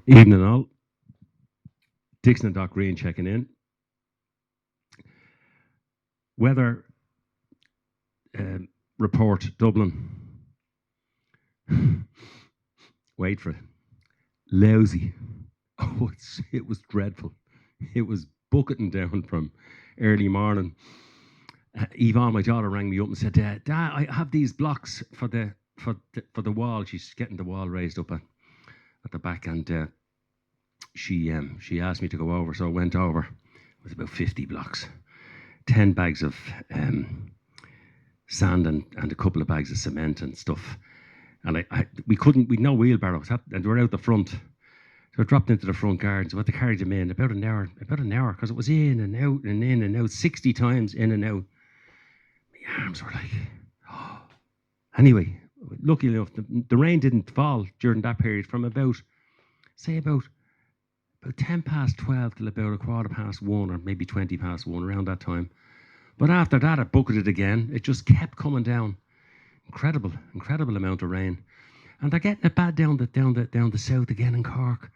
Evening all. Dixon and Doc Green checking in. Weather report Dublin. Wait for it. Lousy. Oh, it was dreadful. It was bucketing down from early morning. Yvonne, my daughter, rang me up and said, "Dad, I have these blocks for the wall." She's getting the wall raised up at the back, and she asked me to go over, so I went over. It was about 50 blocks, 10 bags of sand and a couple of bags of cement and stuff. And we'd no wheelbarrows, and we're out the front. So I dropped into the front garden, so I had to carry them in about an hour, because it was in and out and in and out, 60 times in and out. My arms were like, oh. Anyway, lucky enough, the rain didn't fall during that period from about 10 past 12 till about 1:15 or maybe 20 past 1, around that time. But after that, it bucketed again. It just kept coming down. Incredible amount of rain. And they're getting it bad down the south again in Cork.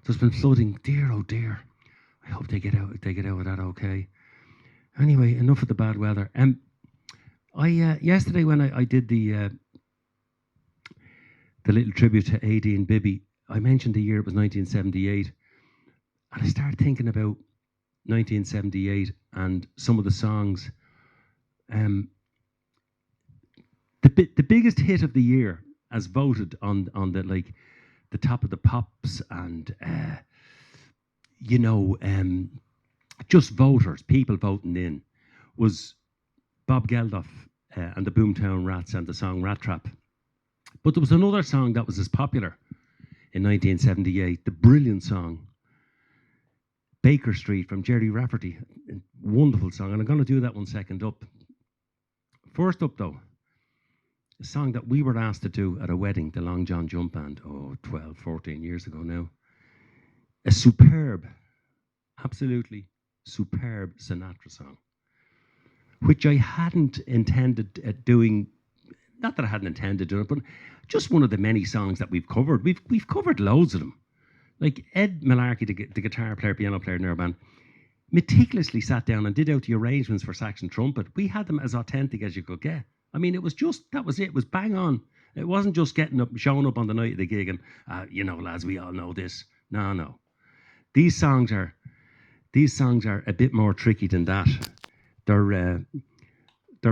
There's been flooding. Dear, oh dear. I hope they get out of that okay. Anyway, enough of the bad weather. Yesterday when I did the little tribute to AD and Bibby, I mentioned the year it was 1978. And I started thinking about 1978 and some of the songs. The biggest hit of the year, as voted on the top of the pops and just voters, people voting in, was Bob Geldof and the Boomtown Rats and the song Rat Trap. But there was another song that was as popular in 1978, the brilliant song Baker Street from Jerry Rafferty. Wonderful song, and I'm going to do that one second up. First up though, a song that we were asked to do at a wedding, the Long John Jump Band, 12, 14 years ago now. A superb, absolutely superb Sinatra song, which I hadn't intended doing. Not that I hadn't intended doing it, but just one of the many songs that we've covered. We've covered loads of them. Like Ed Malarkey, the guitar player, piano player in our band, meticulously sat down and did out the arrangements for sax and trumpet. We had them as authentic as you could get. I mean, that was it. It was bang on. It wasn't just showing up on the night of the gig and, lads, we all know this. No. These songs are a bit more tricky than that. They're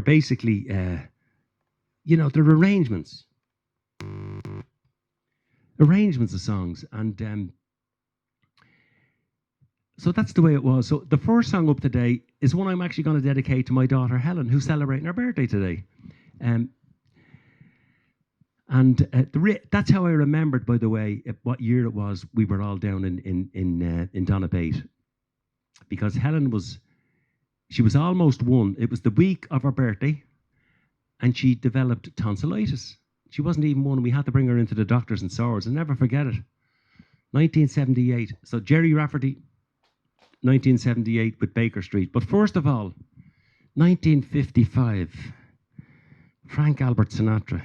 basically, they're arrangements. Arrangements of songs, and so that's the way it was. So the first song up today is one I'm actually going to dedicate to my daughter Helen, who's celebrating her birthday today. That's how I remembered, by the way, what year it was we were all down in Donabate, because Helen was almost 1. It was the week of her birthday, and she developed tonsillitis. She wasn't even 1. We had to bring her into the doctors and SARS. I'll never forget it. 1978. So Jerry Rafferty, 1978 with Baker Street. But first of all, 1955, Frank Albert Sinatra.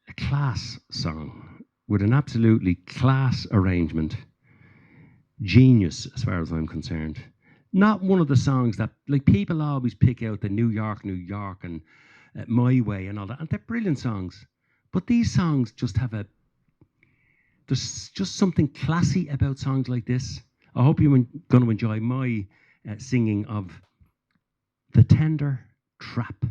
A class song with an absolutely class arrangement. Genius, as far as I'm concerned. Not one of the songs that, like, people always pick out the New York, and My Way and all that, and they're brilliant songs. But these songs just there's just something classy about songs like this. I hope you're going to enjoy my singing of The Tender Trap.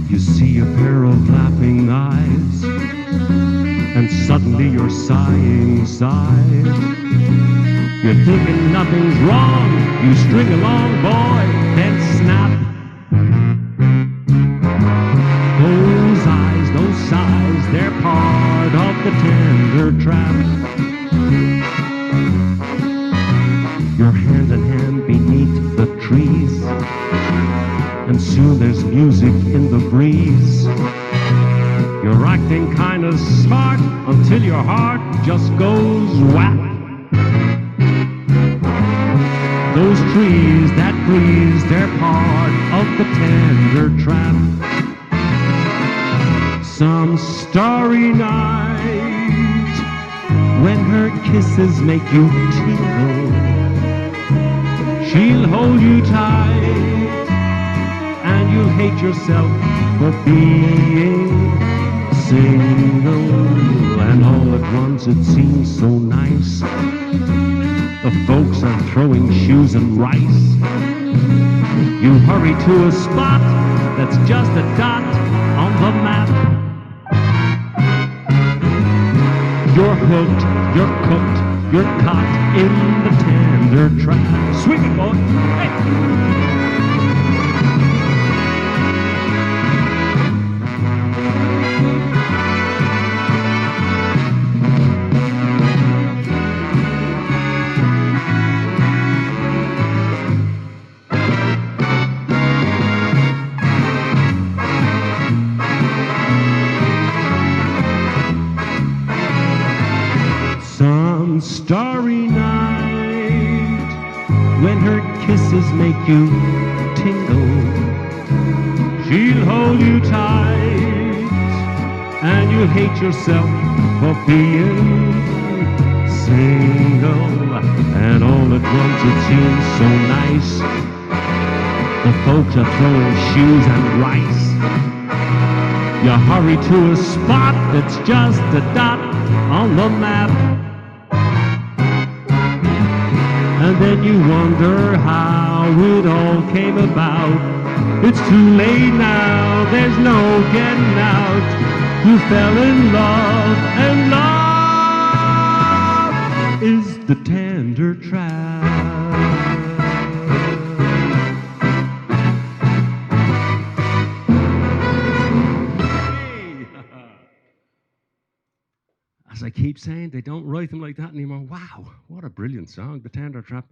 You see a pair of laughing eyes, and suddenly you're sighing, You're thinking nothing's wrong, you string along, boy, then snap. Those eyes, those sighs, they're part of the tender trap. You're hand in hand beneath the trees, and soon there's music in the breeze. You're rocking acting kind of smart until your heart just goes whap. Those trees that breeze, they're part of the tender trap. Some starry night, when her kisses make you tingle, she'll hold you tight, and you'll hate yourself for being single. And all at once it seems so nice, the folks are throwing shoes and rice. You hurry to a spot that's just a dot on the map. You're hooked, you're cooked, you're caught in the tender trap. Swing it, boy. Hey. Some starry night, when her kisses make you tingle, she'll hold you tight, and you'll hate yourself for being single. And all at once it seems so nice, the folks are throwing shoes and rice. You hurry to a spot that's just a dot on the map. And then you wonder how it all came about. It's too late now, there's no getting out. You fell in love, and love is the tender trap. As I keep saying, they don't write them like that anymore. Wow, what a brilliant song, The Tender Trap.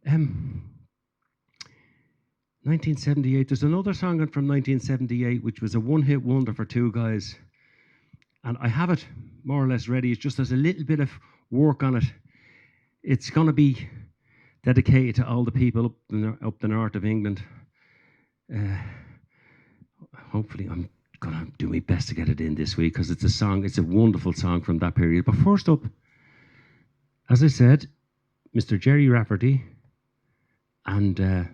1978, there's another song from 1978 which was a one-hit wonder for two guys. And I have it more or less ready. It's just there's a little bit of work on it. It's going to be dedicated to all the people up the north of England. Hopefully I'm going to do my best to get it in this week, because it's a song, it's a wonderful song from that period. But first up, as I said, Mr. Gerry Rafferty and the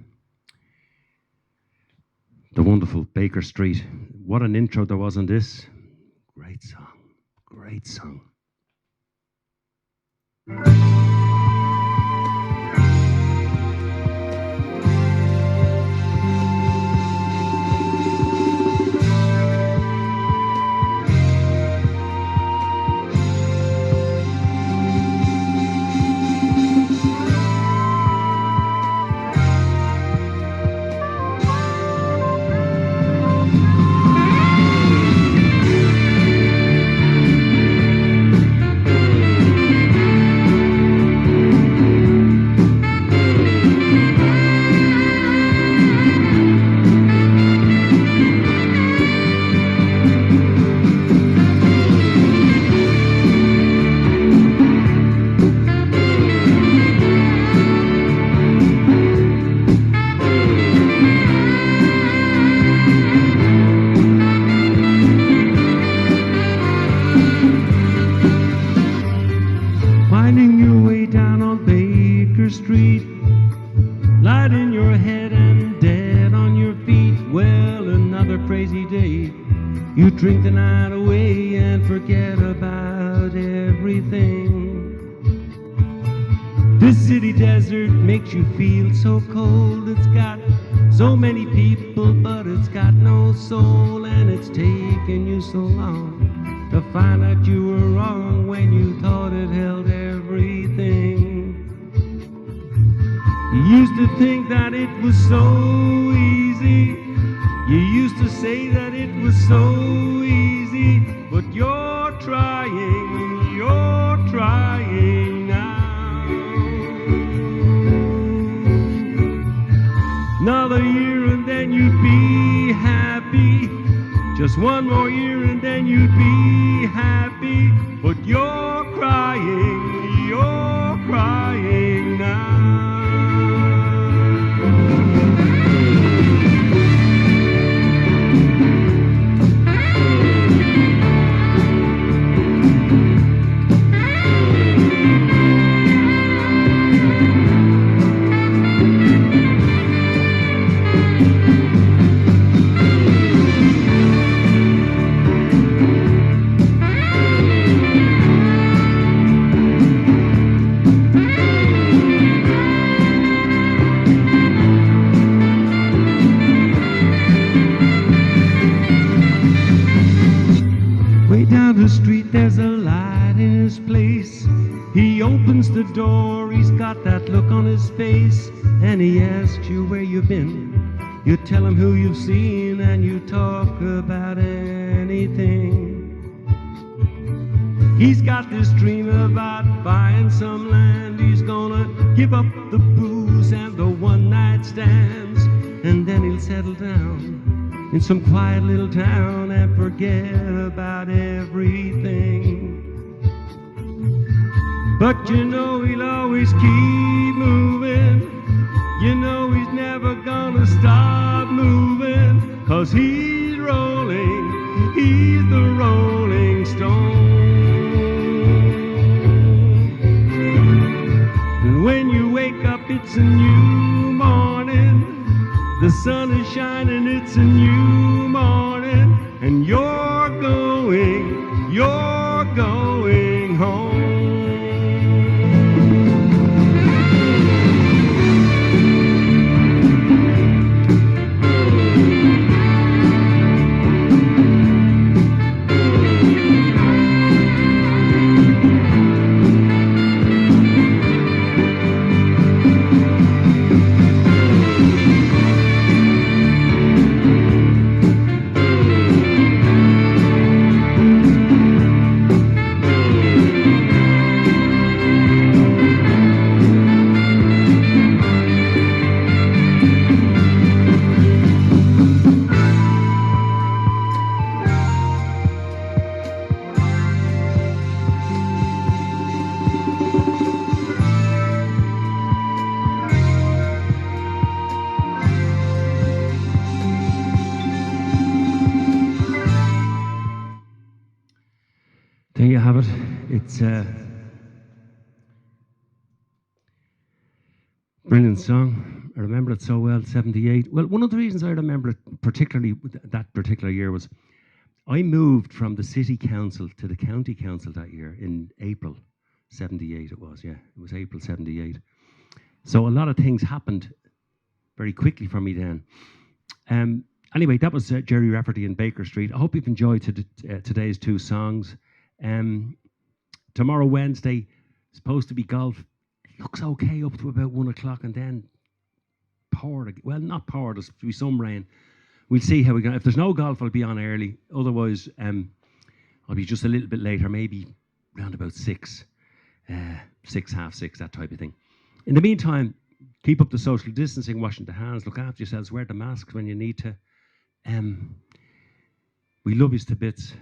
wonderful Baker Street. What an intro there was on this. Great song, great song. Finding your way down on Baker Street, light in your head and dead on your feet. Well, another crazy day. You drink the night away and forget about everything. This city desert makes you feel so cold. It's got so many people, but it's got no soul. And it's taken you so long to find out you were wrong when you thought it held everything. You used to think that it was so easy. You used to say that it was so easy. But you're trying now. Another year and then you'd be happy. Just one more year and then you'd be happy. But you're crying now. Way down the street there's a light in his place. He opens the door, he's got that look on his face, and he asks you where you've been. You tell him who you've seen, and you talk about anything. He's got this dream about buying some land. He's gonna give up the booze and the one-night stands, and then he'll settle down in some quiet little town and forget about everything. But you know he'll always keep moving. You know he's never gonna stop moving, 'cause he's rolling, he's the Rolling Stone. And when you wake up it's a new morning. The sun is shining, it's a new morning, and you're going home. There you have it. It's a brilliant song. I remember it so well, 78. Well, one of the reasons I remember it particularly that particular year was I moved from the city council to the county council that year in April 78 it was, yeah. It was April 78. So a lot of things happened very quickly for me then. Anyway, that was Jerry Rafferty and Baker Street. I hope you've enjoyed today's two songs. Tomorrow, Wednesday, supposed to be golf. It looks okay up to about 1 o'clock, and then poured. Well, not poured. There's be some rain. We'll see how we go. If there's no golf, I'll be on early. Otherwise, I'll be just a little bit later, maybe around about 6, 6, half 6, that type of thing. In the meantime, keep up the social distancing, washing the hands, look after yourselves, wear the masks when you need to. We love you to bits.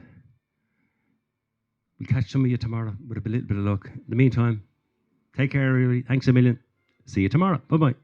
We'll catch some of you tomorrow with a little bit of luck. In the meantime, take care, everybody. Thanks a million. See you tomorrow. Bye-bye.